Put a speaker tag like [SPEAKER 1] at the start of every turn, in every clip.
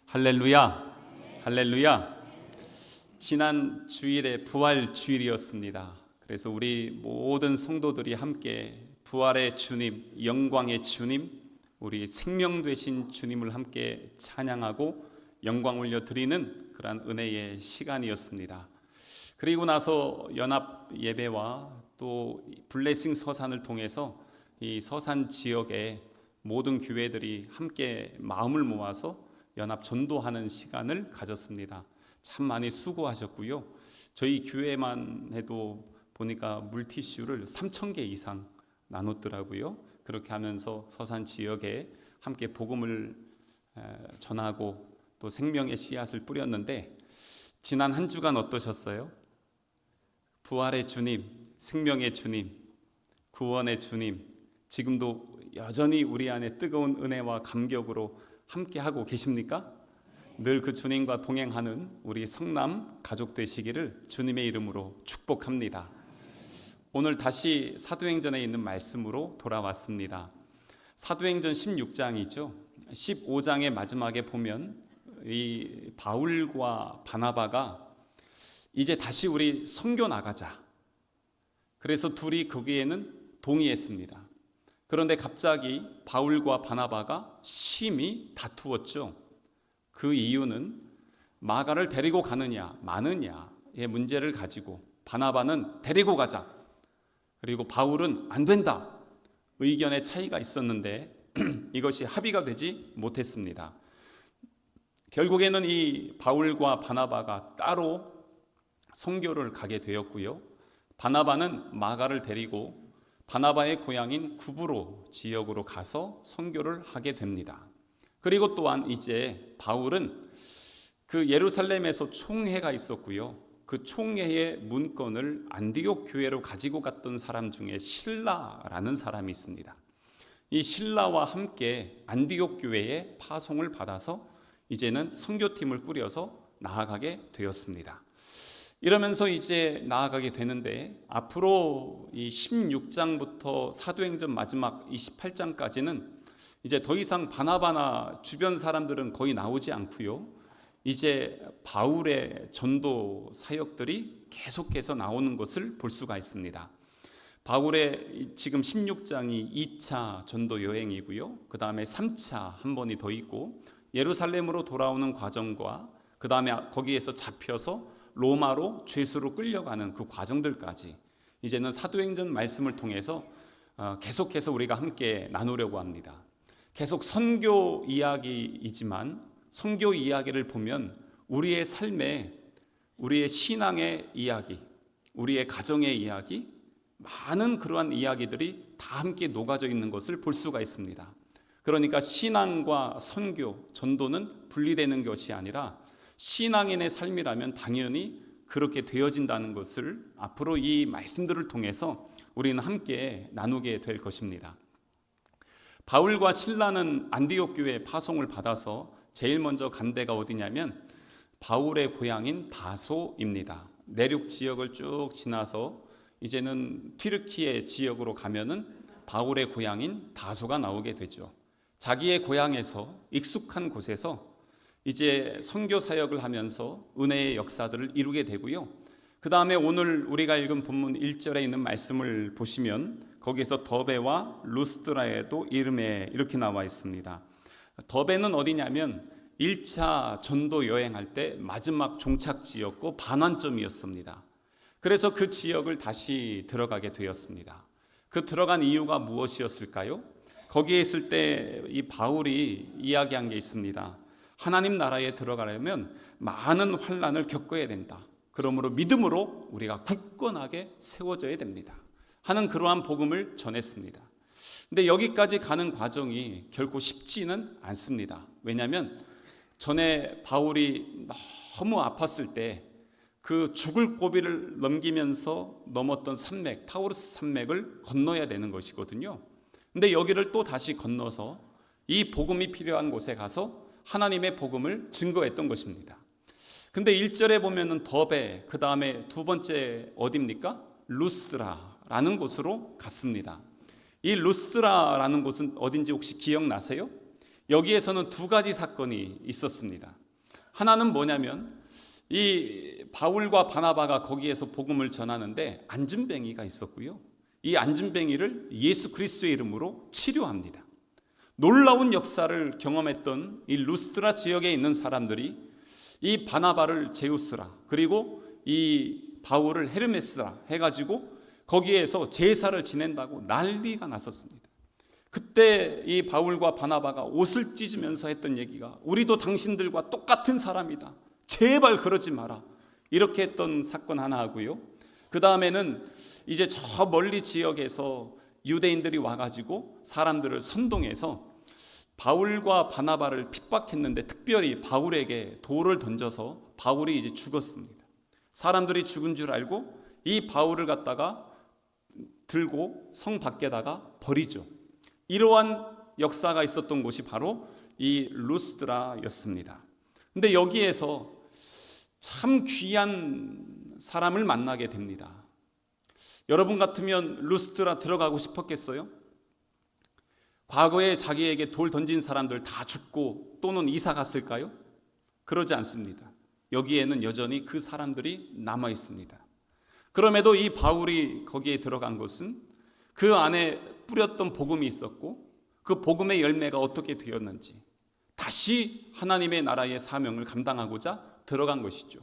[SPEAKER 1] 할렐루야, 할렐루야. 지난 주일에 부활 주일이었습니다. 그래서 우리 모든 성도들이 함께 부활의 주님, 영광의 주님, 우리 생명 되신 주님을 함께 찬양하고 영광 올려드리는 그러한 은혜의 시간이었습니다. 그리고 나서 연합 예배와 또 블레싱 서산을 통해서 이 서산 지역의 모든 교회들이 함께 마음을 모아서 연합 전도하는 시간을 가졌습니다. 참 많이 수고하셨고요. 저희 교회만 해도 보니까 물티슈를 3,000개 이상 나눴더라고요. 그렇게 하면서 서산 지역에 함께 복음을 전하고 또 생명의 씨앗을 뿌렸는데, 지난 한 주간 어떠셨어요? 부활의 주님, 생명의 주님, 구원의 주님, 지금도 여전히 우리 안에 뜨거운 은혜와 감격으로 함께하고 계십니까? 늘 그 주님과 동행하는 우리 성남 가족 되시기를 주님의 이름으로 축복합니다. 오늘 다시 사도행전에 있는 말씀으로 돌아왔습니다. 사도행전 16장이죠. 15장의 마지막에 보면 이 바울과 바나바가 이제 다시 우리 선교 나가자. 그래서 둘이 거기에는 동의했습니다. 그런데 갑자기 바울과 바나바가 심히 다투었죠. 그 이유는 마가를 데리고 가느냐 마느냐의 문제를 가지고 바나바는 데리고 가자, 그리고 바울은 안 된다, 의견의 차이가 있었는데 이것이 합의가 되지 못했습니다. 결국에는 이 바울과 바나바가 따로 선교를 가게 되었고요. 바나바는 마가를 데리고 바나바의 고향인 구브로 지역으로 가서 선교를 하게 됩니다. 그리고 또한 이제 바울은 그 예루살렘에서 총회가 있었고요. 그 총회의 문건을 안디옥 교회로 가지고 갔던 사람 중에 실라라는 사람이 있습니다. 이 실라와 함께 안디옥 교회에 파송을 받아서 이제는 선교팀을 꾸려서 나아가게 되었습니다. 이러면서 이제 나아가게 되는데, 앞으로 이 16장부터 사도행전 마지막 28장까지는 이제 더 이상 바나바나 주변 사람들은 거의 나오지 않고요. 이제 바울의 전도 사역들이 계속해서 나오는 것을 볼 수가 있습니다. 바울의 지금 16장이 2차 전도 여행이고요. 그 다음에 3차 한 번이 더 있고, 예루살렘으로 돌아오는 과정과 그 다음에 거기에서 잡혀서 로마로 죄수로 끌려가는 그 과정들까지 이제는 사도행전 말씀을 통해서 계속해서 우리가 함께 나누려고 합니다. 계속 선교 이야기이지만 선교 이야기를 보면 우리의 삶에, 우리의 신앙의 이야기, 우리의 가정의 이야기, 많은 그러한 이야기들이 다 함께 녹아져 있는 것을 볼 수가 있습니다. 그러니까 신앙과 선교, 전도는 분리되는 것이 아니라 신앙인의 삶이라면 당연히 그렇게 되어진다는 것을 앞으로 이 말씀들을 통해서 우리는 함께 나누게 될 것입니다. 바울과 실라는 안디옥 교회에 파송을 받아서 제일 먼저 간 데가 어디냐면 바울의 고향인 다소입니다. 내륙 지역을 쭉 지나서 이제는 튀르키예 지역으로 가면은 바울의 고향인 다소가 나오게 되죠. 자기의 고향에서 익숙한 곳에서 이제 선교 사역을 하면서 은혜의 역사들을 이루게 되고요. 그 다음에 오늘 우리가 읽은 본문 1절에 있는 말씀을 보시면 거기에서 더베와 루스드라에도 이름에 이렇게 나와 있습니다. 더베는 어디냐면 1차 전도 여행할 때 마지막 종착지였고 반환점이었습니다. 그래서 그 지역을 다시 들어가게 되었습니다. 그 들어간 이유가 무엇이었을까요? 거기에 있을 때 이 바울이 이야기한 게 있습니다. 하나님 나라에 들어가려면 많은 환난을 겪어야 된다. 그러므로 믿음으로 우리가 굳건하게 세워져야 됩니다 하는 그러한 복음을 전했습니다. 근데 여기까지 가는 과정이 결코 쉽지는 않습니다. 왜냐하면 전에 바울이 너무 아팠을 때 그 죽을 고비를 넘기면서 넘었던 산맥, 타우르스 산맥을 건너야 되는 것이거든요. 근데 여기를 또 다시 건너서 이 복음이 필요한 곳에 가서 하나님의 복음을 증거했던 것입니다. 근데 1절에 보면은 더베, 그 다음에 두 번째 어디입니까? 루스드라라는 곳으로 갔습니다. 이 루스드라라는 곳은 어딘지 혹시 기억나세요? 여기에서는 두 가지 사건이 있었습니다. 하나는 뭐냐면 이 바울과 바나바가 거기에서 복음을 전하는데 안진뱅이가 있었고요. 이 안진뱅이를 예수 그리스도의 이름으로 치료합니다. 놀라운 역사를 경험했던 이 루스드라 지역에 있는 사람들이 이 바나바를 제우스라, 그리고 이 바울을 헤르메스라 해가지고 거기에서 제사를 지낸다고 난리가 났었습니다. 그때 이 바울과 바나바가 옷을 찢으면서 했던 얘기가 우리도 당신들과 똑같은 사람이다, 제발 그러지 마라, 이렇게 했던 사건 하나 하고요. 그 다음에는 이제 저 멀리 지역에서 유대인들이 와가지고 사람들을 선동해서 바울과 바나바를 핍박했는데 특별히 바울에게 돌을 던져서 바울이 이제 죽었습니다. 사람들이 죽은 줄 알고 이 바울을 갖다가 들고 성 밖에다가 버리죠. 이러한 역사가 있었던 곳이 바로 이 루스드라였습니다. 근데 여기에서 참 귀한 사람을 만나게 됩니다. 여러분 같으면 루스드라 들어가고 싶었겠어요? 과거에 자기에게 돌 던진 사람들 다 죽고 또는 이사 갔을까요? 그러지 않습니다. 여기에는 여전히 그 사람들이 남아 있습니다. 그럼에도 이 바울이 거기에 들어간 것은 그 안에 뿌렸던 복음이 있었고 그 복음의 열매가 어떻게 되었는지 다시 하나님의 나라의 사명을 감당하고자 들어간 것이죠.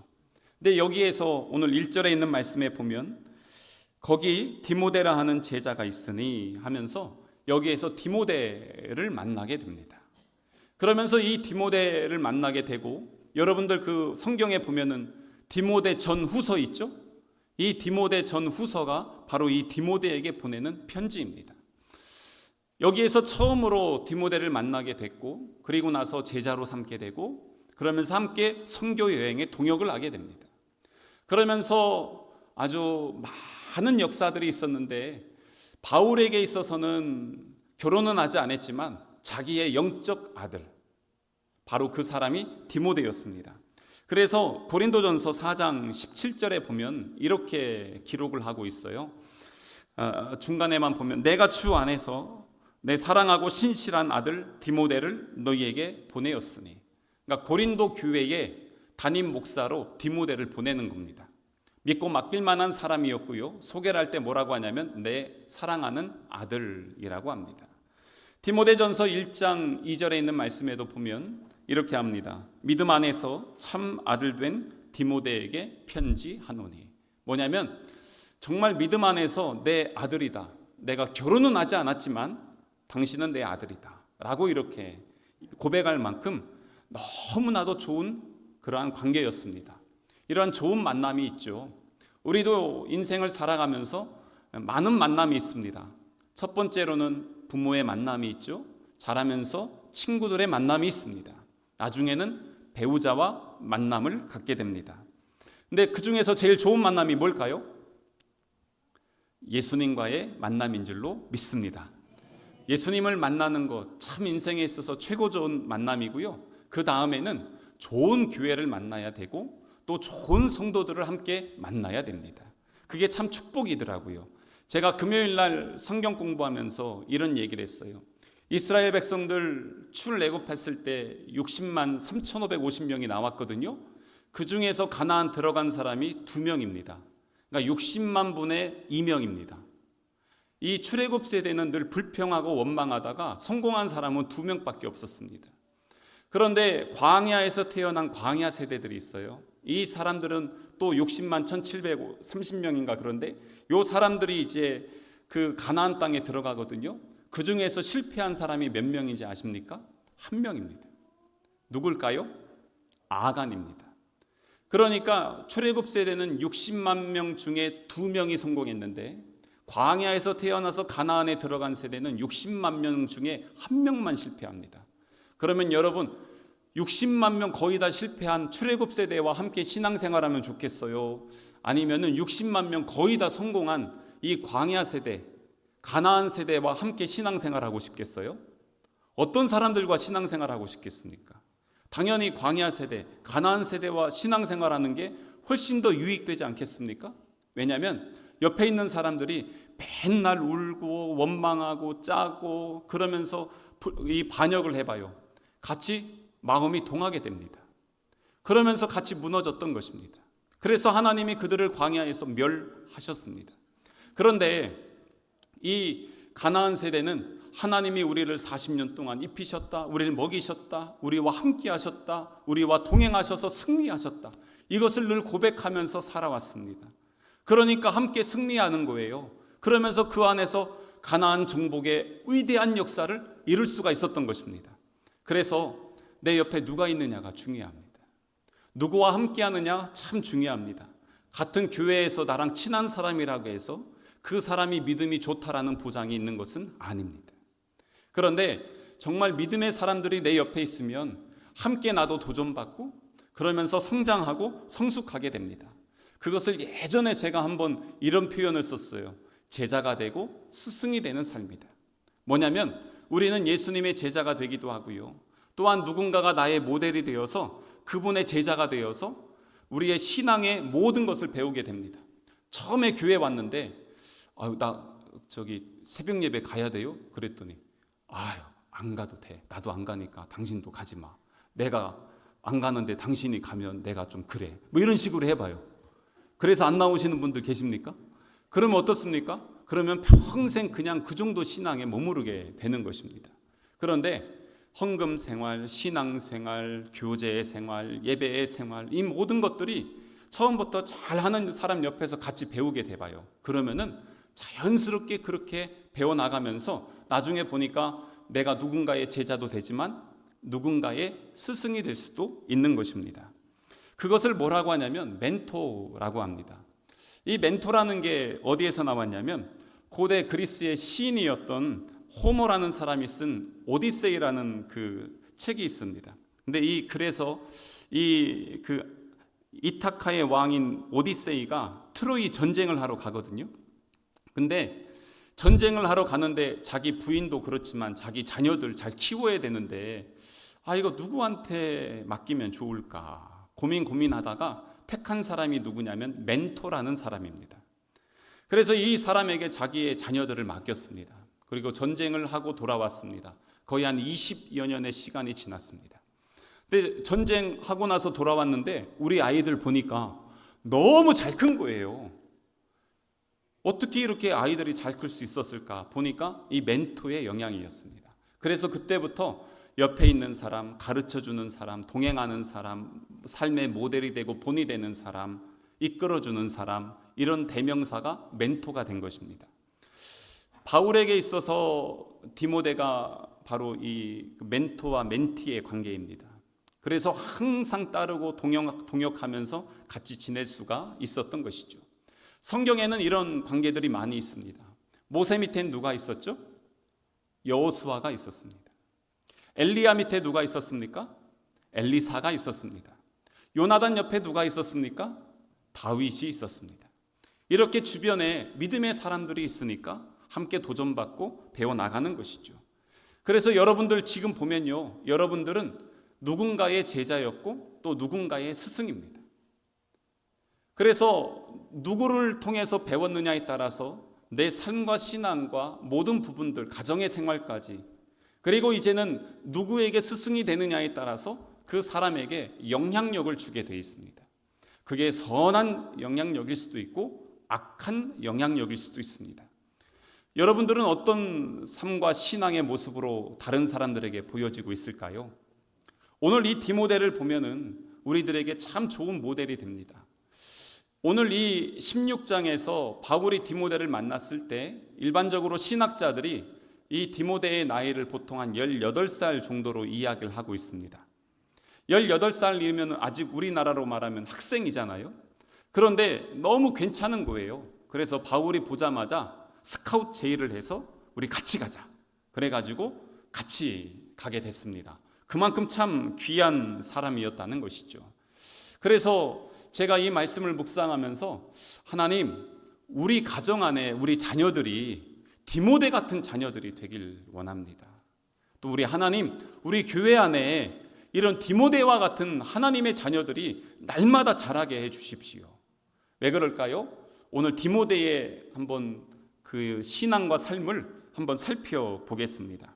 [SPEAKER 1] 근데 여기에서 오늘 1절에 있는 말씀에 보면 거기 디모데라 하는 제자가 있으니 하면서 여기에서 디모데를 만나게 됩니다. 그러면서 이 디모데를 만나게 되고, 여러분들 그 성경에 보면은 디모데 전후서 있죠? 이 디모데 전후서가 바로 이 디모데에게 보내는 편지입니다. 여기에서 처음으로 디모데를 만나게 됐고, 그리고 나서 제자로 삼게 되고, 그러면서 함께 선교 여행에 동역을 하게 됩니다. 그러면서 아주 많은 역사들이 있었는데 바울에게 있어서는 결혼은 하지 않았지만 자기의 영적 아들, 바로 그 사람이 디모데였습니다. 그래서 고린도전서 4장 17절에 보면 이렇게 기록을 하고 있어요. 중간에만 보면 내가 주 안에서 내 사랑하고 신실한 아들 디모데를 너희에게 보내었으니, 그러니까 고린도 교회에 담임 목사로 디모데를 보내는 겁니다. 믿고 맡길 만한 사람이었고요. 소개를 할 때 뭐라고 하냐면 내 사랑하는 아들이라고 합니다. 디모데전서 1장 2절에 있는 말씀에도 보면 이렇게 합니다. 믿음 안에서 참 아들 된 디모데에게 편지하노니. 뭐냐면 정말 믿음 안에서 내 아들이다, 내가 결혼은 하지 않았지만 당신은 내 아들이다 라고 이렇게 고백할 만큼 너무나도 좋은 그러한 관계였습니다. 이러한 좋은 만남이 있죠. 우리도 인생을 살아가면서 많은 만남이 있습니다. 첫 번째로는 부모의 만남이 있죠. 자라면서 친구들의 만남이 있습니다. 나중에는 배우자와 만남을 갖게 됩니다. 근데 그 중에서 제일 좋은 만남이 뭘까요? 예수님과의 만남인 줄로 믿습니다. 예수님을 만나는 것 참 인생에 있어서 최고 좋은 만남이고요. 그 다음에는 좋은 교회를 만나야 되고 또 좋은 성도들을 함께 만나야 됩니다. 그게 참 축복이더라고요. 제가 금요일 날 성경 공부하면서 이런 얘기를 했어요. 이스라엘 백성들 출애굽했을 때 60만 3,550명이 나왔거든요. 그 중에서 가나안 들어간 사람이 2명입니다. 그러니까 60만 분의 2명입니다. 이 출애굽 세대는 늘 불평하고 원망하다가 성공한 사람은 2명밖에 없었습니다. 그런데 광야에서 태어난 광야 세대들이 있어요. 이 사람들은 또 60만 1,730명인가 그런데 이 사람들이 이제 그 가나안 땅에 들어가거든요. 그 중에서 실패한 사람이 몇 명인지 아십니까? 1명입니다. 누굴까요? 아간입니다. 그러니까 출애굽 세대는 60만 명 중에 2명이 성공했는데 광야에서 태어나서 가나안에 들어간 세대는 60만 명 중에 1명만 실패합니다. 그러면 여러분 60만 명 거의 다 실패한 출애굽 세대와 함께 신앙생활하면 좋겠어요? 아니면은 60만 명 거의 다 성공한 이 광야 세대, 가나안 세대와 함께 신앙생활하고 싶겠어요? 어떤 사람들과 신앙생활하고 싶겠습니까? 당연히 광야 세대, 가나안 세대와 신앙생활하는 게 훨씬 더 유익되지 않겠습니까? 왜냐하면 옆에 있는 사람들이 맨날 울고 원망하고 짜고 그러면서 이 반역을 해봐요. 같이 마음이 동하게 됩니다. 그러면서 같이 무너졌던 것입니다. 그래서 하나님이 그들을 광야에서 멸하셨습니다. 그런데 이 가나안 세대는 하나님이 우리를 40년 동안 입히셨다, 우리를 먹이셨다, 우리와 함께 하셨다, 우리와 동행하셔서 승리하셨다, 이것을 늘 고백하면서 살아왔습니다. 그러니까 함께 승리하는 거예요. 그러면서 그 안에서 가나안 정복의 위대한 역사를 이룰 수가 있었던 것입니다. 그래서 내 옆에 누가 있느냐가 중요합니다. 누구와 함께 하느냐 참 중요합니다. 같은 교회에서 나랑 친한 사람이라고 해서 그 사람이 믿음이 좋다라는 보장이 있는 것은 아닙니다. 그런데 정말 믿음의 사람들이 내 옆에 있으면 함께 나도 도전받고 그러면서 성장하고 성숙하게 됩니다. 그것을 예전에 제가 한번 이런 표현을 썼어요. 제자가 되고 스승이 되는 삶이다. 뭐냐면 우리는 예수님의 제자가 되기도 하고요, 또한 누군가가 나의 모델이 되어서 그분의 제자가 되어서 우리의 신앙의 모든 것을 배우게 됩니다. 처음에 교회 왔는데 나 새벽 예배 가야 돼요? 그랬더니 안 가도 돼. 나도 안 가니까 당신도 가지 마. 내가 안 가는데 당신이 가면 내가 좀 그래. 뭐 이런 식으로 해봐요. 그래서 안 나오시는 분들 계십니까? 그러면 어떻습니까? 그러면 평생 그냥 그 정도 신앙에 머무르게 되는 것입니다. 그런데 헌금 생활, 신앙 생활, 교제의 생활, 예배의 생활, 이 모든 것들이 처음부터 잘하는 사람 옆에서 같이 배우게 돼봐요. 그러면은 자연스럽게 그렇게 배워나가면서 나중에 보니까 내가 누군가의 제자도 되지만 누군가의 스승이 될 수도 있는 것입니다. 그것을 뭐라고 하냐면 멘토라고 합니다. 이 멘토라는 게 어디에서 나왔냐면 고대 그리스의 시인이었던 호모라는 사람이 쓴 오디세이라는 그 책이 있습니다. 근데 그래서 이타카의 왕인 오디세이가 트로이 전쟁을 하러 가거든요. 근데 전쟁을 하러 가는데 자기 부인도 그렇지만 자기 자녀들 잘 키워야 되는데 이거 누구한테 맡기면 좋을까 고민하다가 택한 사람이 누구냐면 멘토라는 사람입니다. 그래서 이 사람에게 자기의 자녀들을 맡겼습니다. 그리고 전쟁을 하고 돌아왔습니다. 거의 한 20여 년의 시간이 지났습니다. 근데 전쟁하고 나서 돌아왔는데 우리 아이들 보니까 너무 잘 큰 거예요. 어떻게 이렇게 아이들이 잘 클 수 있었을까 보니까 이 멘토의 영향이었습니다. 그래서 그때부터 옆에 있는 사람, 가르쳐주는 사람, 동행하는 사람, 삶의 모델이 되고 본이 되는 사람, 이끌어주는 사람, 이런 대명사가 멘토가 된 것입니다. 바울에게 있어서 디모데가 바로 이 멘토와 멘티의 관계입니다. 그래서 항상 따르고 동역하면서 같이 지낼 수가 있었던 것이죠. 성경에는 이런 관계들이 많이 있습니다. 모세 밑엔 누가 있었죠? 여호수아가 있었습니다. 엘리야 밑에 누가 있었습니까? 엘리사가 있었습니다. 요나단 옆에 누가 있었습니까? 다윗이 있었습니다. 이렇게 주변에 믿음의 사람들이 있으니까 함께 도전받고 배워나가는 것이죠. 그래서 여러분들 지금 보면요, 여러분들은 누군가의 제자였고 또 누군가의 스승입니다. 그래서 누구를 통해서 배웠느냐에 따라서 내 삶과 신앙과 모든 부분들, 가정의 생활까지, 그리고 이제는 누구에게 스승이 되느냐에 따라서 그 사람에게 영향력을 주게 되어 있습니다. 그게 선한 영향력일 수도 있고 악한 영향력일 수도 있습니다. 여러분들은 어떤 삶과 신앙의 모습으로 다른 사람들에게 보여지고 있을까요? 오늘 이 디모데를 보면은 우리들에게 참 좋은 모델이 됩니다. 오늘 이 16장에서 바울이 디모데를 만났을 때 일반적으로 신학자들이 이 디모데의 나이를 보통 한 18살 정도로 이야기를 하고 있습니다. 18살이면 아직 우리나라로 말하면 학생이잖아요. 그런데 너무 괜찮은 거예요. 그래서 바울이 보자마자 스카우트 제의를 해서 우리 같이 가자. 그래가지고 같이 가게 됐습니다. 그만큼 참 귀한 사람이었다는 것이죠. 그래서 제가 이 말씀을 묵상하면서 하나님, 우리 가정 안에 우리 자녀들이 디모데 같은 자녀들이 되길 원합니다. 또 우리 하나님, 우리 교회 안에 이런 디모데와 같은 하나님의 자녀들이 날마다 자라게 해 주십시오. 왜 그럴까요? 오늘 디모데의 한번 그 신앙과 삶을 한번 살펴보겠습니다.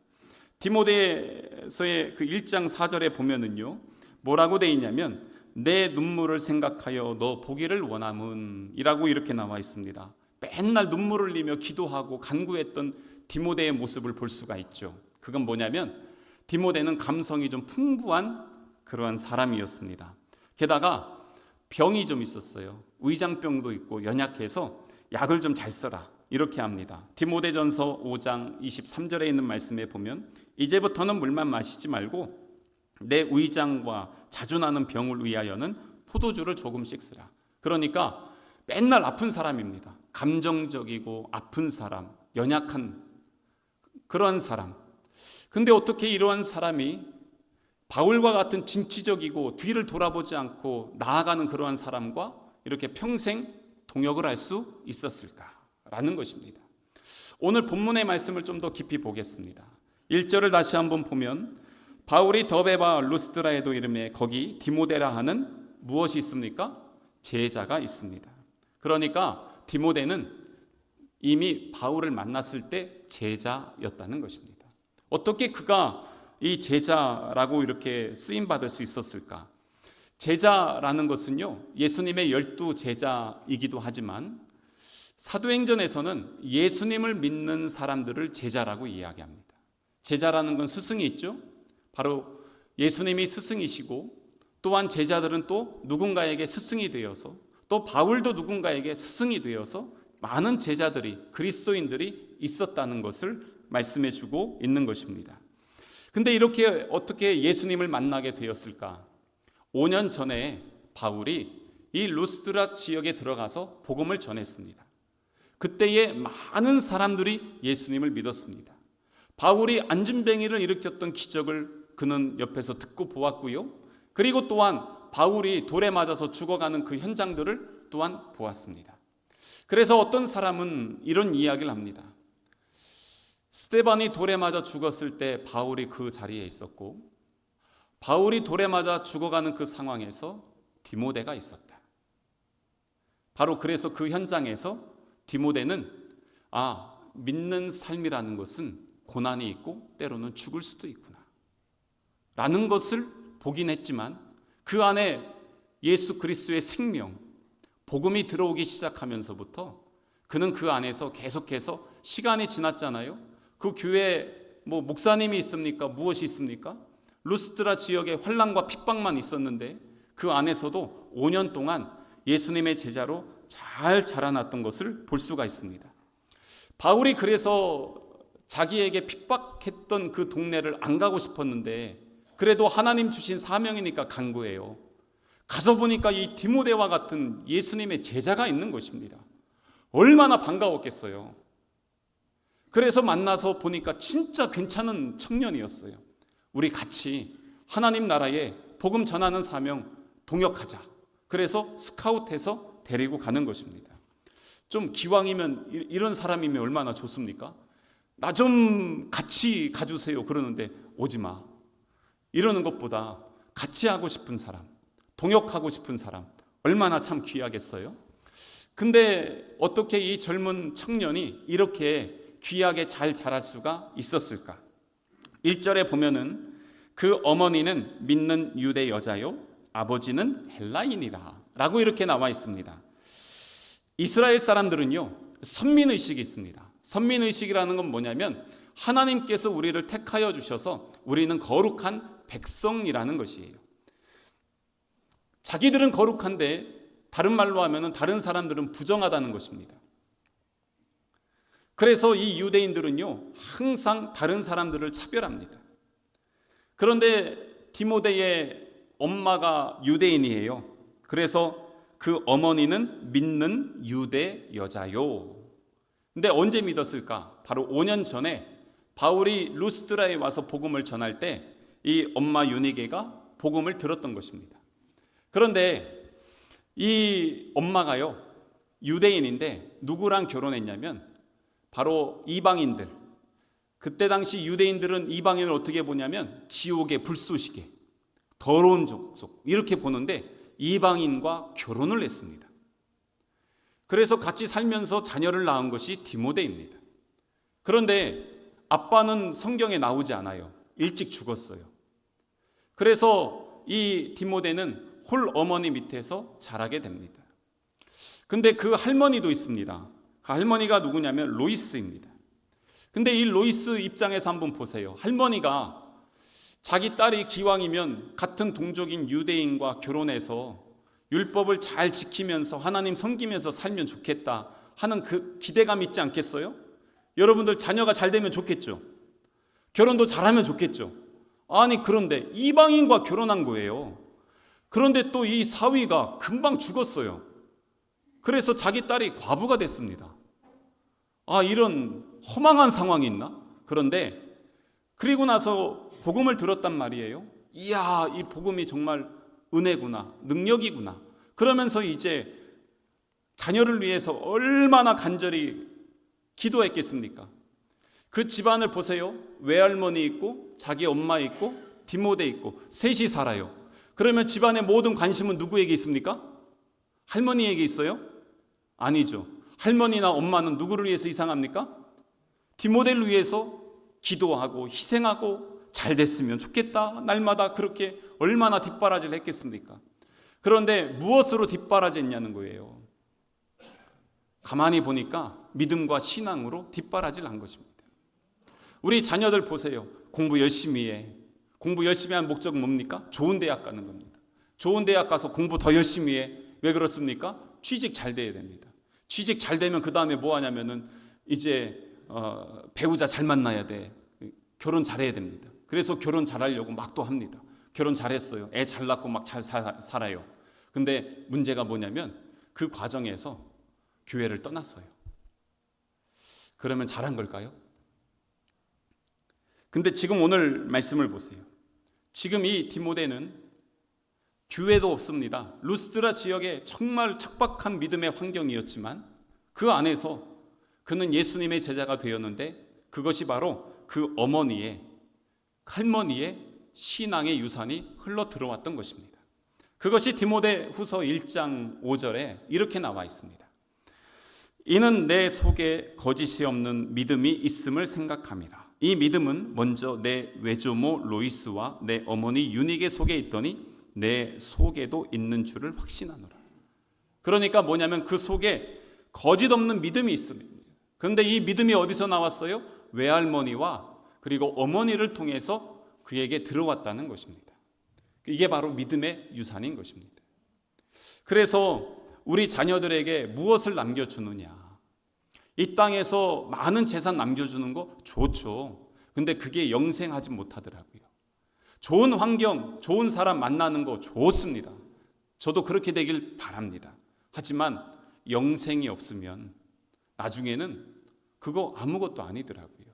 [SPEAKER 1] 디모데 디모데서의 그 1장 4절에 보면은요, 뭐라고 돼 있냐면 내 눈물을 생각하여 너 보기를 원함은 이라고 이렇게 나와 있습니다. 맨날 눈물을 흘리며 기도하고 간구했던 디모데의 모습을 볼 수가 있죠. 그건 뭐냐면 디모데는 감성이 좀 풍부한 그러한 사람이었습니다. 게다가 병이 좀 있었어요. 위장병도 있고 연약해서 약을 좀 잘 써라 이렇게 합니다. 디모데전서 5장 23절에 있는 말씀에 보면 이제부터는 물만 마시지 말고 내 위장과 자주 나는 병을 위하여는 포도주를 조금씩 쓰라. 그러니까 맨날 아픈 사람입니다. 감정적이고 아픈 사람, 연약한 그런 사람. 근데 어떻게 이러한 사람이 바울과 같은 진취적이고 뒤를 돌아보지 않고 나아가는 그러한 사람과 이렇게 평생 동역을 할 수 있었을까라는 것입니다. 오늘 본문의 말씀을 좀 더 깊이 보겠습니다. 1절을 다시 한번 보면 바울이 더베와 루스드라에도 이름에 거기 디모데라 하는 무엇이 있습니까? 제자가 있습니다. 그러니까 디모데는 이미 바울을 만났을 때 제자였다는 것입니다. 어떻게 그가 이 제자라고 이렇게 쓰임받을 수 있었을까? 제자라는 것은요, 예수님의 12 제자이기도 하지만 사도행전에서는 예수님을 믿는 사람들을 제자라고 이야기합니다. 제자라는 건 스승이 있죠. 바로 예수님이 스승이시고 또한 제자들은 또 누군가에게 스승이 되어서 또 바울도 누군가에게 스승이 되어서 많은 제자들이 그리스도인들이 있었다는 것을 말씀해 주고 있는 것입니다. 근데 이렇게 어떻게 예수님을 만나게 되었을까? 5년 전에 바울이 이 루스드라 지역에 들어가서 복음을 전했습니다. 그때에 많은 사람들이 예수님을 믿었습니다. 바울이 안진뱅이를 일으켰던 기적을 그는 옆에서 듣고 보았고요. 그리고 또한 바울이 돌에 맞아서 죽어가는 그 현장들을 또한 보았습니다. 그래서 어떤 사람은 이런 이야기를 합니다. 스데반이 돌에 맞아 죽었을 때 바울이 그 자리에 있었고 바울이 돌에 맞아 죽어가는 그 상황에서 디모데가 있었다. 바로 그래서 그 현장에서 디모데는 믿는 삶이라는 것은 고난이 있고 때로는 죽을 수도 있구나 라는 것을 보긴 했지만 그 안에 예수 그리스도의 생명, 복음이 들어오기 시작하면서부터 그는 그 안에서 계속해서 시간이 지났잖아요. 그 교회에 목사님이 있습니까? 무엇이 있습니까? 루스드라 지역에 환난과 핍박만 있었는데 그 안에서도 5년 동안 예수님의 제자로 잘 자라났던 것을 볼 수가 있습니다. 바울이 그래서 자기에게 핍박했던 그 동네를 안 가고 싶었는데 그래도 하나님 주신 사명이니까 간 거예요. 가서 보니까 이 디모데와 같은 예수님의 제자가 있는 것입니다. 얼마나 반가웠겠어요. 그래서 만나서 보니까 진짜 괜찮은 청년이었어요. 우리 같이 하나님 나라에 복음 전하는 사명 동역하자. 그래서 스카웃해서 데리고 가는 것입니다. 좀 기왕이면 이런 사람이면 얼마나 좋습니까? 나 좀 같이 가주세요 그러는데 오지 마. 이러는 것보다 같이 하고 싶은 사람, 동역하고 싶은 사람 얼마나 참 귀하겠어요? 근데 어떻게 이 젊은 청년이 이렇게 귀하게 잘 자랄 수가 있었을까? 1절에 보면은 그 어머니는 믿는 유대 여자요 아버지는 헬라인이라 라고 이렇게 나와 있습니다. 이스라엘 사람들은요 선민의식이 있습니다. 선민의식이라는 건 뭐냐면 하나님께서 우리를 택하여 주셔서 우리는 거룩한 백성이라는 것이에요. 자기들은 거룩한데 다른 말로 하면 다른 사람들은 부정하다는 것입니다. 그래서 이 유대인들은요 항상 다른 사람들을 차별합니다. 그런데 디모데의 엄마가 유대인이에요. 그래서 그 어머니는 믿는 유대 여자요. 근데 언제 믿었을까? 바로 5년 전에 바울이 루스드라에 와서 복음을 전할 때 이 엄마 유니게가 복음을 들었던 것입니다. 그런데 이 엄마가요 유대인인데 누구랑 결혼했냐면 바로 이방인들. 그때 당시 유대인들은 이방인을 어떻게 보냐면 지옥의 불쏘시개, 더러운 족속 이렇게 보는데 이방인과 결혼을 했습니다. 그래서 같이 살면서 자녀를 낳은 것이 디모데입니다. 그런데 아빠는 성경에 나오지 않아요. 일찍 죽었어요. 그래서 이 디모데는 홀 어머니 밑에서 자라게 됩니다. 근데 그 할머니도 있습니다. 그 할머니가 누구냐면 로이스입니다. 근데 이 로이스 입장에서 한번 보세요. 할머니가 자기 딸이 기왕이면 같은 동족인 유대인과 결혼해서 율법을 잘 지키면서 하나님 섬기면서 살면 좋겠다 하는 그 기대감 있지 않겠어요? 여러분들 자녀가 잘 되면 좋겠죠. 결혼도 잘하면 좋겠죠. 아니 그런데 이방인과 결혼한 거예요. 그런데 또 이 사위가 금방 죽었어요. 그래서 자기 딸이 과부가 됐습니다. 이런 허망한 상황이 있나? 그런데 그리고 나서 복음을 들었단 말이에요. 이야, 이 복음이 정말 은혜구나, 능력이구나. 그러면서 이제 자녀를 위해서 얼마나 간절히 기도했겠습니까? 그 집안을 보세요. 외할머니 있고 자기 엄마 있고 디모데 있고 셋이 살아요. 그러면 집안의 모든 관심은 누구에게 있습니까? 할머니에게 있어요? 아니죠. 할머니나 엄마는 누구를 위해서 이상합니까? 디모데를 위해서 기도하고 희생하고 잘 됐으면 좋겠다. 날마다 그렇게 얼마나 뒷바라지를 했겠습니까? 그런데 무엇으로 뒷바라지했냐는 거예요. 가만히 보니까 믿음과 신앙으로 뒷바라지를 한 것입니다. 우리 자녀들 보세요. 공부 열심히 해. 공부 열심히 한 목적은 뭡니까? 좋은 대학 가는 겁니다. 좋은 대학 가서 공부 더 열심히 해. 왜 그렇습니까? 취직 잘 돼야 됩니다. 취직 잘 되면 그 다음에 뭐 하냐면은 이제 배우자 잘 만나야 돼. 결혼 잘해야 됩니다. 그래서 결혼 잘하려고 막 또 합니다. 결혼 잘했어요. 애 잘 낳고 막 잘 살아요. 근데 문제가 뭐냐면 그 과정에서 교회를 떠났어요. 그러면 잘한 걸까요? 근데 지금 오늘 말씀을 보세요. 지금 이 디모데는 교회도 없습니다. 루스드라 지역에 정말 척박한 믿음의 환경이었지만 그 안에서 그는 예수님의 제자가 되었는데 그것이 바로 그 어머니의, 할머니의 신앙의 유산이 흘러 들어왔던 것입니다. 그것이 디모데 후서 1장 5절에 이렇게 나와 있습니다. 이는 내 속에 거짓이 없는 믿음이 있음을 생각함이라. 이 믿음은 먼저 내 외조모 로이스와 내 어머니 유닉의 속에 있더니 내 속에도 있는 줄을 확신하노라. 그러니까 뭐냐면 그 속에 거짓 없는 믿음이 있습니다. 그런데 이 믿음이 어디서 나왔어요? 외할머니와 그리고 어머니를 통해서 그에게 들어왔다는 것입니다. 이게 바로 믿음의 유산인 것입니다. 그래서 우리 자녀들에게 무엇을 남겨주느냐? 이 땅에서 많은 재산 남겨주는 거 좋죠. 근데 그게 영생하지 못하더라고요. 좋은 환경, 좋은 사람 만나는 거 좋습니다. 저도 그렇게 되길 바랍니다. 하지만 영생이 없으면 나중에는 그거 아무것도 아니더라고요.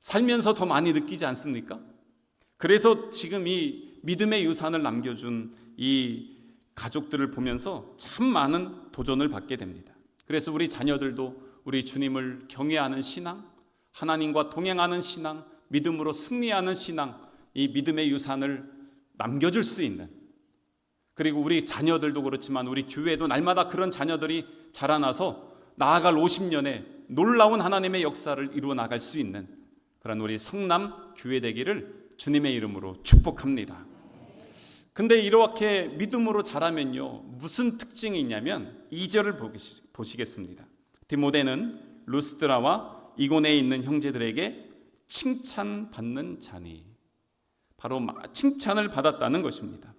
[SPEAKER 1] 살면서 더 많이 느끼지 않습니까? 그래서 지금 이 믿음의 유산을 남겨준 이 가족들을 보면서 참 많은 도전을 받게 됩니다. 그래서 우리 자녀들도 우리 주님을 경외하는 신앙, 하나님과 동행하는 신앙, 믿음으로 승리하는 신앙, 이 믿음의 유산을 남겨줄 수 있는, 그리고 우리 자녀들도 그렇지만 우리 교회도 날마다 그런 자녀들이 자라나서 나아갈 50년에 놀라운 하나님의 역사를 이루어 나갈 수 있는 그런 우리 성남 교회 되기를 주님의 이름으로 축복합니다. 근데 이렇게 믿음으로 자라면요 무슨 특징이 있냐면 2절을 보시겠습니다. 디모데는 루스드라와 이고네에 있는 형제들에게 칭찬받는 자니, 바로 칭찬을 받았다는 것입니다.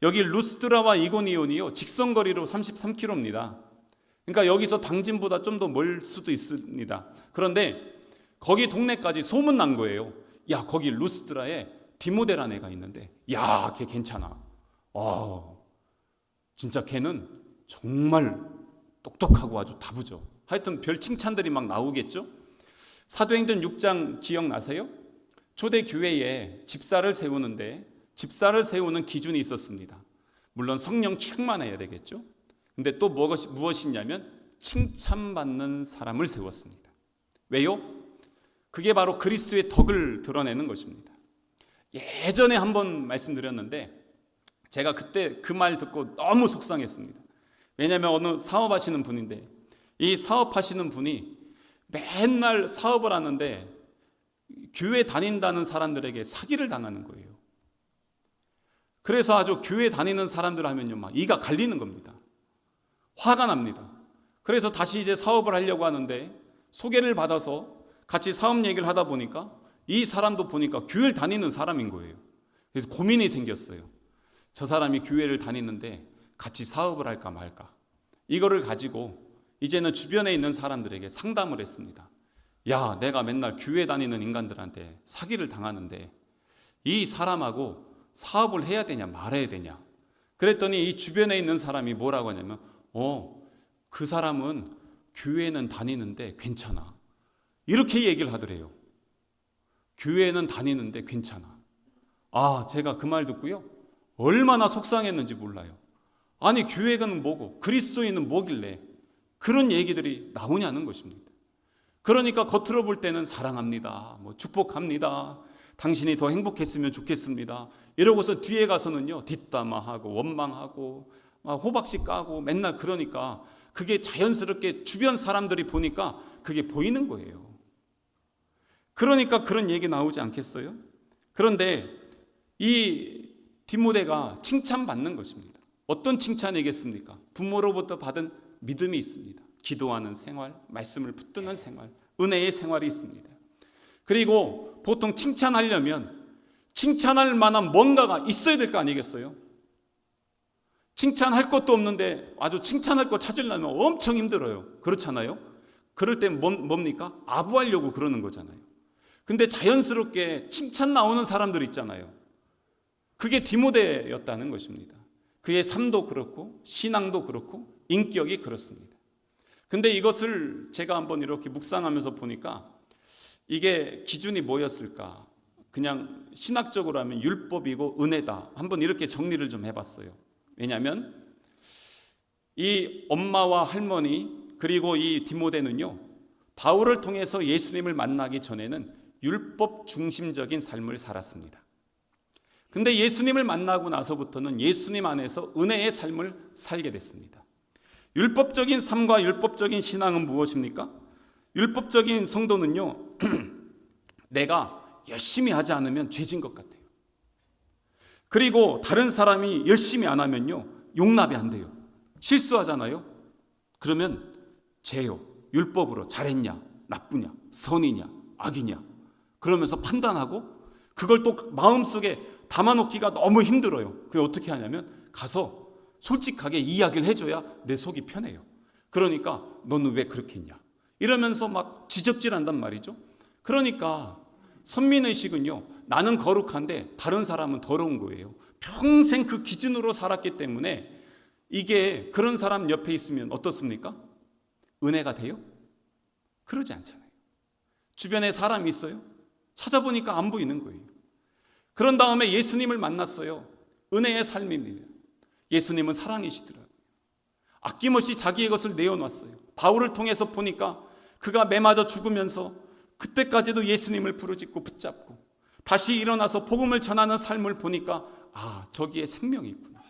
[SPEAKER 1] 여기 루스드라와 이고니온이요 직선거리로 33km입니다. 그러니까 여기서 당진보다 좀 더 멀 수도 있습니다. 그런데 거기 동네까지 소문난 거예요. 야, 거기 루스드라에 디모데라는 애가 있는데 야, 걔 괜찮아. 진짜 걔는 정말 똑똑하고 아주 다부져. 하여튼 별 칭찬들이 막 나오겠죠. 사도행전 6장 기억나세요? 초대 교회에 집사를 세우는데 집사를 세우는 기준이 있었습니다. 물론 성령 충만해야 되겠죠. 근데 또 무엇이냐면 칭찬받는 사람을 세웠습니다. 왜요? 그게 바로 그리스도의 덕을 드러내는 것입니다. 예전에 한번 말씀드렸는데 제가 그때 그 말 듣고 너무 속상했습니다. 왜냐하면 어느 사업하시는 분인데 이 사업하시는 분이 맨날 사업을 하는데 교회 다닌다는 사람들에게 사기를 당하는 거예요. 그래서 아주 교회 다니는 사람들 하면요, 막 이가 갈리는 겁니다. 화가 납니다. 그래서 다시 이제 사업을 하려고 하는데 소개를 받아서 같이 사업 얘기를 하다 보니까 이 사람도 보니까 교회를 다니는 사람인 거예요. 그래서 고민이 생겼어요. 저 사람이 교회를 다니는데 같이 사업을 할까 말까. 이거를 가지고 이제는 주변에 있는 사람들에게 상담을 했습니다. 야, 내가 맨날 교회 다니는 인간들한테 사기를 당하는데 이 사람하고 사업을 해야 되냐 말아야 되냐. 그랬더니 이 주변에 있는 사람이 뭐라고 하냐면 그 사람은 교회는 다니는데 괜찮아. 이렇게 얘기를 하더래요. 교회는 다니는데 괜찮아. 제가 그 말 듣고요, 얼마나 속상했는지 몰라요. 아니, 교회는 뭐고 그리스도인은 뭐길래 그런 얘기들이 나오냐는 것입니다. 그러니까 겉으로 볼 때는 사랑합니다, 축복합니다, 당신이 더 행복했으면 좋겠습니다, 이러고서 뒤에 가서는요 뒷담화하고 원망하고 호박씨 까고 맨날, 그러니까 그게 자연스럽게 주변 사람들이 보니까 그게 보이는 거예요. 그러니까 그런 얘기 나오지 않겠어요? 그런데 이 디모데가 칭찬받는 것입니다. 어떤 칭찬이겠습니까? 부모로부터 받은 믿음이 있습니다. 기도하는 생활, 말씀을 붙드는 생활, 은혜의 생활이 있습니다. 그리고 보통 칭찬하려면 칭찬할 만한 뭔가가 있어야 될 거 아니겠어요? 칭찬할 것도 없는데 아주 칭찬할 거 찾으려면 엄청 힘들어요. 그렇잖아요? 그럴 때 뭡니까? 아부하려고 그러는 거잖아요. 근데 자연스럽게 칭찬 나오는 사람들 있잖아요. 그게 디모데였다는 것입니다. 그의 삶도 그렇고 신앙도 그렇고 인격이 그렇습니다. 근데 이것을 제가 한번 이렇게 묵상하면서 보니까 이게 기준이 뭐였을까? 그냥 신학적으로 하면 율법이고 은혜다. 한번 이렇게 정리를 좀 해봤어요. 왜냐하면 이 엄마와 할머니 그리고 이 디모데는요, 바울을 통해서 예수님을 만나기 전에는 율법 중심적인 삶을 살았습니다. 근데 예수님을 만나고 나서부터는 예수님 안에서 은혜의 삶을 살게 됐습니다. 율법적인 삶과 율법적인 신앙은 무엇입니까? 율법적인 성도는요, 내가 열심히 하지 않으면 죄진 것 같아요. 그리고 다른 사람이 열심히 안 하면요, 용납이 안 돼요. 실수하잖아요. 그러면 죄요. 율법으로 잘했냐, 나쁘냐, 선이냐, 악이냐, 그러면서 판단하고 그걸 또 마음속에 담아놓기가 너무 힘들어요. 그게 어떻게 하냐면 가서 솔직하게 이야기를 해줘야 내 속이 편해요. 그러니까 너는 왜 그렇게 했냐 이러면서 막 지적질한단 말이죠. 그러니까 선민의식은요, 나는 거룩한데 다른 사람은 더러운 거예요. 평생 그 기준으로 살았기 때문에 이게 그런 사람 옆에 있으면 어떻습니까? 은혜가 돼요? 그러지 않잖아요. 주변에 사람이 있어요? 찾아보니까 안 보이는 거예요. 그런 다음에 예수님을 만났어요. 은혜의 삶입니다. 예수님은 사랑이시더라고요. 아낌없이 자기의 것을 내어놨어요. 바울을 통해서 보니까 그가 매맞아 죽으면서 그때까지도 예수님을 부르짖고 붙잡고 다시 일어나서 복음을 전하는 삶을 보니까 저기에 생명이 있구나.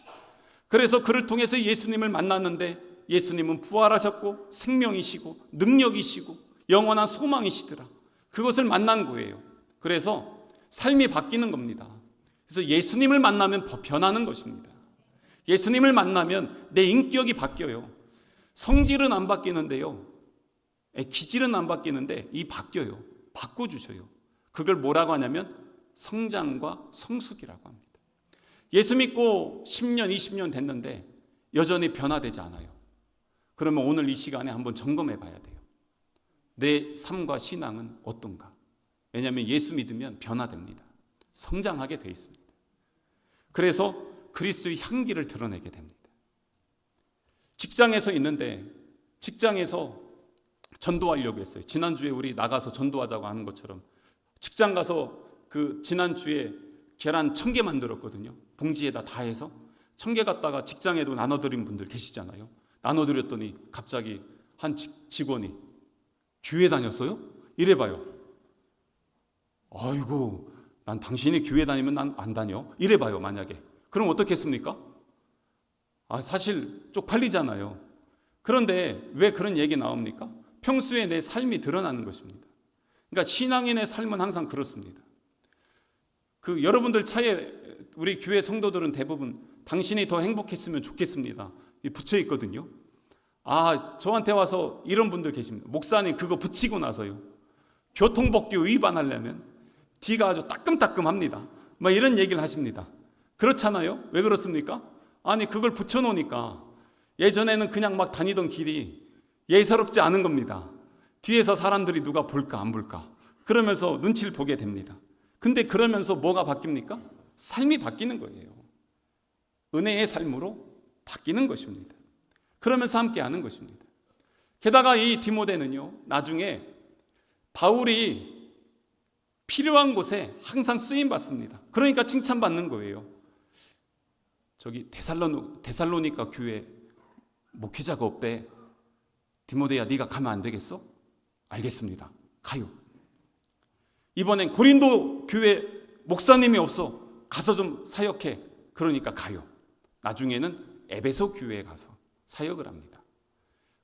[SPEAKER 1] 그래서 그를 통해서 예수님을 만났는데 예수님은 부활하셨고 생명이시고 능력이시고 영원한 소망이시더라. 그것을 만난 거예요. 그래서 삶이 바뀌는 겁니다. 그래서 예수님을 만나면 변하는 것입니다. 예수님을 만나면 내 인격이 바뀌어요. 성질은 안 바뀌는데요, 기질은 안 바뀌는데 이 바뀌어요. 바꿔주셔요. 그걸 뭐라고 하냐면 성장과 성숙이라고 합니다. 예수 믿고 10년, 20년 됐는데 여전히 변화되지 않아요. 그러면 오늘 이 시간에 한번 점검해 봐야 돼요. 내 삶과 신앙은 어떤가? 왜냐하면 예수 믿으면 변화됩니다. 성장하게 돼 있습니다. 그래서 그리스도의 향기를 드러내게 됩니다. 직장에서 있는데 직장에서 전도하려고 했어요. 지난주에 우리 나가서 전도하자고 하는 것처럼 직장 가서 그 지난주에 계란 1000개 만들었거든요. 봉지에다 다 해서 1000개 갖다가 직장에도 나눠드린 분들 계시잖아요. 나눠드렸더니 갑자기 한 직원이 교회 다녔어요? 이래봐요. 아이고, 난 당신이 교회 다니면 난 안 다녀. 이래봐요. 만약에 그럼 어떻겠습니까? 사실 쪽팔리잖아요. 그런데 왜 그런 얘기 나옵니까? 평소에 내 삶이 드러나는 것입니다. 그러니까 신앙인의 삶은 항상 그렇습니다. 여러분들 차에 우리 교회 성도들은 대부분 당신이 더 행복했으면 좋겠습니다 붙여 있거든요. 저한테 와서 이런 분들 계십니다. 목사님 그거 붙이고 나서요, 교통법규 위반하려면 뒤가 아주 따끔따끔합니다. 막 이런 얘기를 하십니다. 그렇잖아요? 왜 그렇습니까? 그걸 붙여놓으니까 예전에는 그냥 막 다니던 길이 예사롭지 않은 겁니다. 뒤에서 사람들이 누가 볼까 안 볼까 그러면서 눈치를 보게 됩니다. 근데 그러면서 뭐가 바뀝니까? 삶이 바뀌는 거예요. 은혜의 삶으로 바뀌는 것입니다. 그러면서 함께하는 것입니다. 게다가 이 디모데는요, 나중에 바울이 필요한 곳에 항상 쓰임 받습니다. 그러니까 칭찬받는 거예요. 저기 데살로니가 교회 목회자가 없대. 디모데야, 네가 가면 안 되겠어? 알겠습니다. 가요. 이번엔 고린도 교회 목사님이 없어. 가서 좀 사역해. 그러니까 가요. 나중에는 에베소 교회에 가서 사역을 합니다.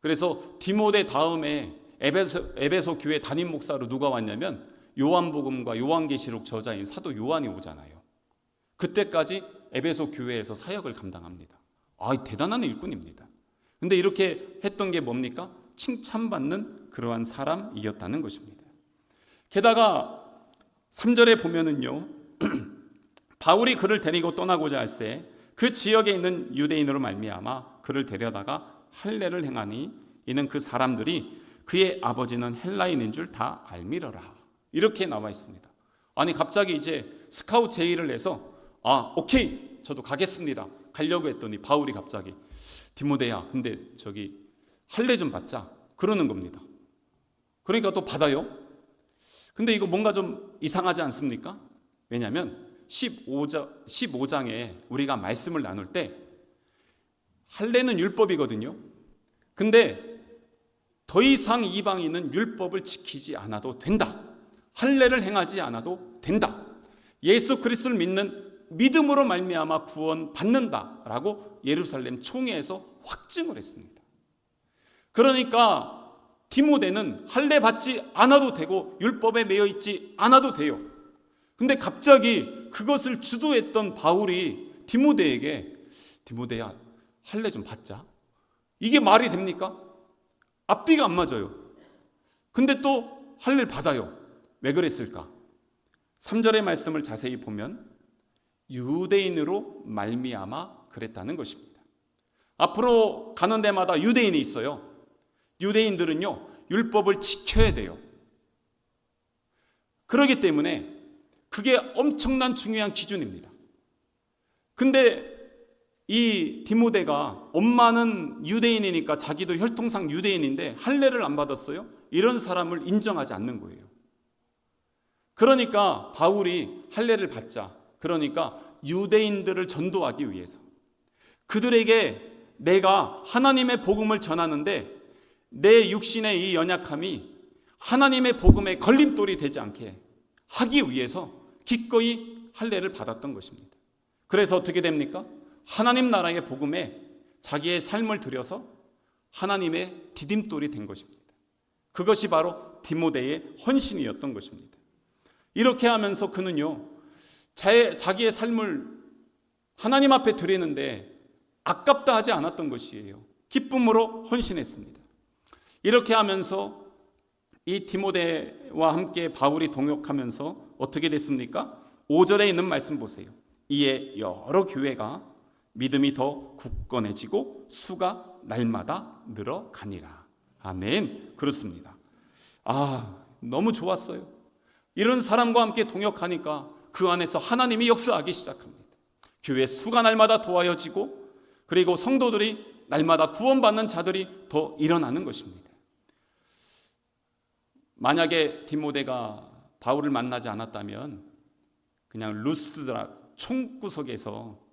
[SPEAKER 1] 그래서 디모데 다음에 에베소 교회 담임 목사로 누가 왔냐면 요한복음과 요한계시록 저자인 사도 요한이 오잖아요. 그때까지 에베소 교회에서 사역을 감당합니다. 대단한 일꾼입니다. 근데 이렇게 했던 게 뭡니까? 칭찬받는 그러한 사람이었다는 것입니다. 게다가 3절에 보면은요, 바울이 그를 데리고 떠나고자 할새 그 지역에 있는 유대인으로 말미암아 그를 데려다가 할례를 행하니 이는 그 사람들이 그의 아버지는 헬라인인 줄 다 알미러라. 이렇게 나와 있습니다. 갑자기 이제 스카우트 제의를 해서 오케이 저도 가겠습니다 가려고 했더니 바울이 갑자기 디모데야 근데 저기 할례 좀 받자 그러는 겁니다. 그러니까 또 받아요. 근데 이거 뭔가 좀 이상하지 않습니까? 왜냐하면 15장에 우리가 말씀을 나눌 때 할례는 율법이거든요. 근데 더 이상 이방인은 율법을 지키지 않아도 된다. 할례를 행하지 않아도 된다. 예수 그리스도를 믿는 믿음으로 말미암아 구원 받는다라고 예루살렘 총회에서 확증을 했습니다. 그러니까 디모데는 할례 받지 않아도 되고 율법에 매여 있지 않아도 돼요. 근데 갑자기 그것을 주도했던 바울이 디모데야 할례 좀 받자. 이게 말이 됩니까? 앞뒤가 안 맞아요. 근데 또 할례를 받아요. 왜 그랬을까? 3절의 말씀을 자세히 보면 유대인으로 말미암아 그랬다는 것입니다. 앞으로 가는 데마다 유대인이 있어요. 유대인들은요, 율법을 지켜야 돼요. 그렇기 때문에 그게 엄청난 중요한 기준입니다. 근데 이 디모데가 엄마는 유대인이니까 자기도 혈통상 유대인인데 할례를 안 받았어요. 이런 사람을 인정하지 않는 거예요. 그러니까 바울이 할례를 받자. 그러니까 유대인들을 전도하기 위해서 그들에게 내가 하나님의 복음을 전하는데 내 육신의 이 연약함이 하나님의 복음에 걸림돌이 되지 않게 하기 위해서 기꺼이 할례를 받았던 것입니다. 그래서 어떻게 됩니까? 하나님 나라의 복음에 자기의 삶을 들여서 하나님의 디딤돌이 된 것입니다. 그것이 바로 디모데의 헌신이었던 것입니다. 이렇게 하면서 그는요, 자기의 삶을 하나님 앞에 드리는데 아깝다 하지 않았던 것이에요. 기쁨으로 헌신했습니다. 이렇게 하면서 이 디모데와 함께 바울이 동역하면서 어떻게 됐습니까? 5절에 있는 말씀 보세요. 이에 여러 교회가 믿음이 더 굳건해지고 수가 날마다 늘어가니라. 아멘. 그렇습니다. 너무 좋았어요. 이런 사람과 함께 동역하니까 그 안에서 하나님이 역사하기 시작합니다. 교회 수가 날마다 도하여지고 그리고 성도들이 날마다 구원받는 자들이 더 일어나는 것입니다. 만약에 디모데가 바울을 만나지 않았다면 그냥 루스드라 총구석에서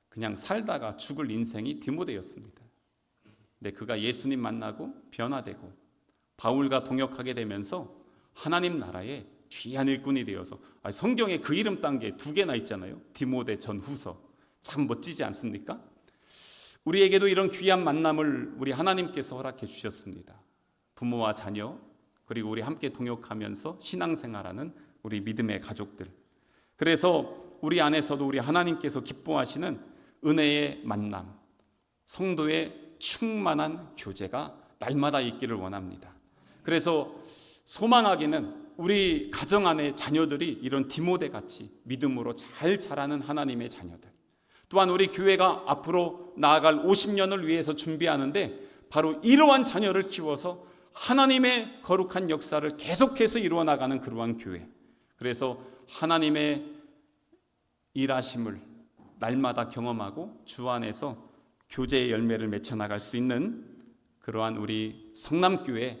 [SPEAKER 1] 그냥 살다가 죽을 인생이 디모데였습니다. 근데 그가 예수님 만나고 변화되고 바울과 동역하게 되면서 하나님 나라의 귀한 일꾼이 되어서 성경에 그 이름 딴 게 2개나 있잖아요. 디모데 전후서. 참 멋지지 않습니까? 우리에게도 이런 귀한 만남을 우리 하나님께서 허락해 주셨습니다. 부모와 자녀, 그리고 우리 함께 동역하면서 신앙생활하는 우리 믿음의 가족들. 그래서 우리 안에서도 우리 하나님께서 기뻐하시는 은혜의 만남, 성도의 충만한 교제가 날마다 있기를 원합니다. 그래서 소망하기는 우리 가정 안에 자녀들이 이런 디모데 같이 믿음으로 잘 자라는 하나님의 자녀들, 또한 우리 교회가 앞으로 나아갈 50년을 위해서 준비하는데 바로 이러한 자녀를 키워서 하나님의 거룩한 역사를 계속해서 이루어 나가는 그러한 교회, 그래서 하나님의 일하심을 날마다 경험하고 주 안에서 교제의 열매를 맺혀 나갈 수 있는 그러한 우리 성남교회,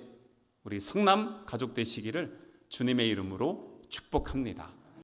[SPEAKER 1] 우리 성남 가족 되시기를 주님의 이름으로 축복합니다.